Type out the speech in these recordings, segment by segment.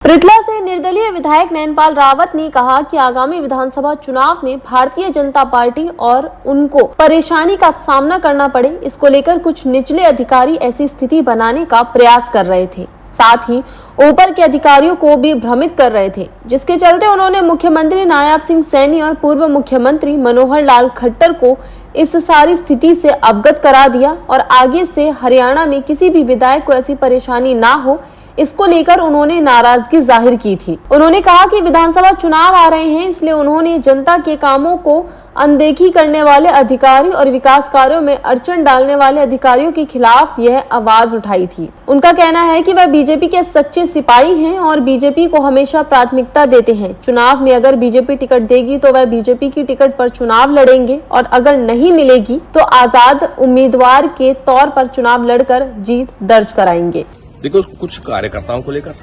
पृथला से निर्दलीय विधायक नयनपाल रावत ने कहा कि आगामी विधानसभा चुनाव में भारतीय जनता पार्टी और उनको परेशानी का सामना करना पड़े, इसको लेकर कुछ निचले अधिकारी ऐसी स्थिति बनाने का प्रयास कर रहे थे। साथ ही ऊपर के अधिकारियों को भी भ्रमित कर रहे थे, जिसके चलते उन्होंने मुख्यमंत्री नायब सिंह सैनी और पूर्व मुख्यमंत्री मनोहर लाल खट्टर को इस सारी स्थिति से अवगत करा दिया और आगे से हरियाणा में किसी भी विधायक को ऐसी परेशानी ना हो, इसको लेकर उन्होंने नाराजगी जाहिर की थी। उन्होंने कहा कि विधानसभा चुनाव आ रहे हैं, इसलिए उन्होंने जनता के कामों को अनदेखी करने वाले अधिकारी और विकास कार्यों में अड़चन डालने वाले अधिकारियों के खिलाफ यह आवाज उठाई थी। उनका कहना है कि वह बीजेपी के सच्चे सिपाही हैं और बीजेपी को हमेशा प्राथमिकता देते हैं। चुनाव में अगर बीजेपी टिकट देगी तो वह बीजेपी की टिकट पर चुनाव लड़ेंगे और अगर नहीं मिलेगी तो आजाद उम्मीदवार के तौर पर चुनाव लड़कर जीत दर्ज कराएंगे। देखो, कुछ कार्यकर्ताओं को लेकर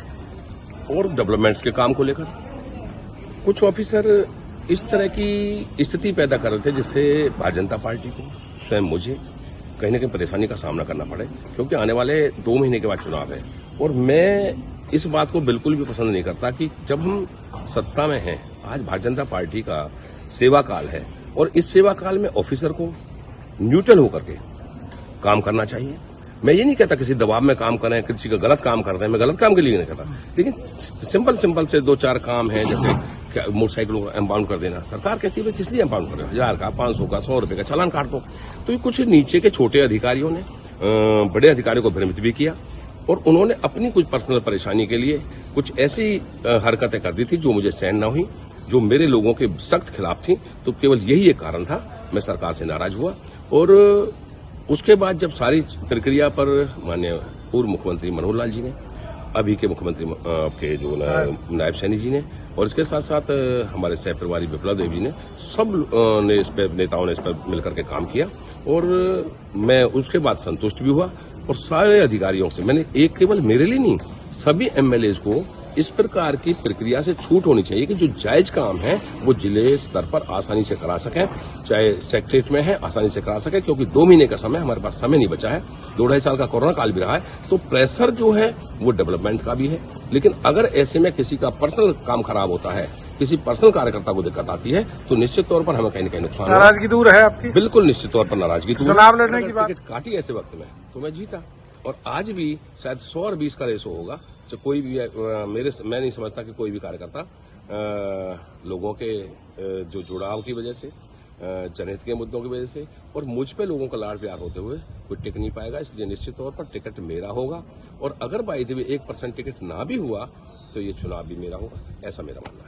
और डेवलपमेंट्स के काम को लेकर कुछ ऑफिसर इस तरह की स्थिति पैदा कर रहे थे जिससे भारतीय जनता पार्टी को, स्वयं मुझे कहीं न कहीं परेशानी का सामना करना पड़े, क्योंकि आने वाले 2 महीने के बाद चुनाव है। और मैं इस बात को बिल्कुल भी पसंद नहीं करता कि जब हम सत्ता में हैं, आज भारतीय जनता पार्टी का सेवा काल है और इस सेवा काल में ऑफिसर को न्यूट्रल होकर के काम करना चाहिए। मैं ये नहीं कहता किसी दबाव में काम करें, किसी का गलत काम कर रहे हैं, मैं गलत काम के लिए नहीं कहता, लेकिन सिंपल से 2-4 काम हैं, जैसे मोटरसाइकिलों को एम्पाउंड कर देना। सरकार कहती है किस लिए एम्पाउंड कर रहे हो, 1000 का, 500 का, 100 रुपए का चालान काट दो। तो ये कुछ नीचे के छोटे अधिकारियों ने बड़े अधिकारियों को भ्रमित भी किया और उन्होंने अपनी कुछ पर्सनल परेशानी के लिए कुछ ऐसी हरकतें कर दी थी जो मुझे सहन न हुई, जो मेरे लोगों के सख्त खिलाफ थी। तो केवल यही एक कारण था, मैं सरकार से नाराज हुआ। और उसके बाद जब सारी प्रक्रिया पर माननीय पूर्व मुख्यमंत्री मनोहर लाल जी ने, अभी के मुख्यमंत्री के जो नायब सैनी जी ने और इसके साथ साथ हमारे सह प्रभारी विप्लव देव जी ने, सब ने इस पर, नेताओं ने इस पर मिलकर के काम किया और मैं उसके बाद संतुष्ट भी हुआ। और सारे अधिकारियों से मैंने, एक केवल मेरे लिए नहीं, सभी एमएलएज को इस प्रकार की प्रक्रिया से छूट होनी चाहिए कि जो जायज काम है वो जिले स्तर पर आसानी से करा सकें, चाहे सेक्रेटरीट में है आसानी से करा सकें, क्योंकि 2 महीने का समय, हमारे पास समय नहीं बचा है। 2-2.5 साल का कोरोना काल भी रहा है, तो प्रेशर जो है वो डेवलपमेंट का भी है। लेकिन अगर ऐसे में किसी का पर्सनल काम खराब होता है, किसी पर्सनल कार्यकर्ता को दिक्कत आती है, तो निश्चित तौर पर हमें कहीं न कहीं नुकसान। नाराजगी दूर है आपकी? बिल्कुल निश्चित तौर पर नाराजगी दूर। चुनाव लड़ने की बात काटी ऐसे वक्त में तो मैं जीता, और आज भी शायद 100 और 20 का रेशो होगा। तो कोई भी मैं नहीं समझता कि कोई भी कार्यकर्ता लोगों के जो जुड़ाव की वजह से, जनहित के मुद्दों की वजह से और मुझ पे लोगों का लाड़ प्यार होते हुए कोई टिक नहीं पाएगा। इसलिए निश्चित तौर पर टिकट मेरा होगा, और अगर बाई द वे 1% टिकट ना भी हुआ तो ये चुनाव भी मेरा होगा, ऐसा मेरा मानना है।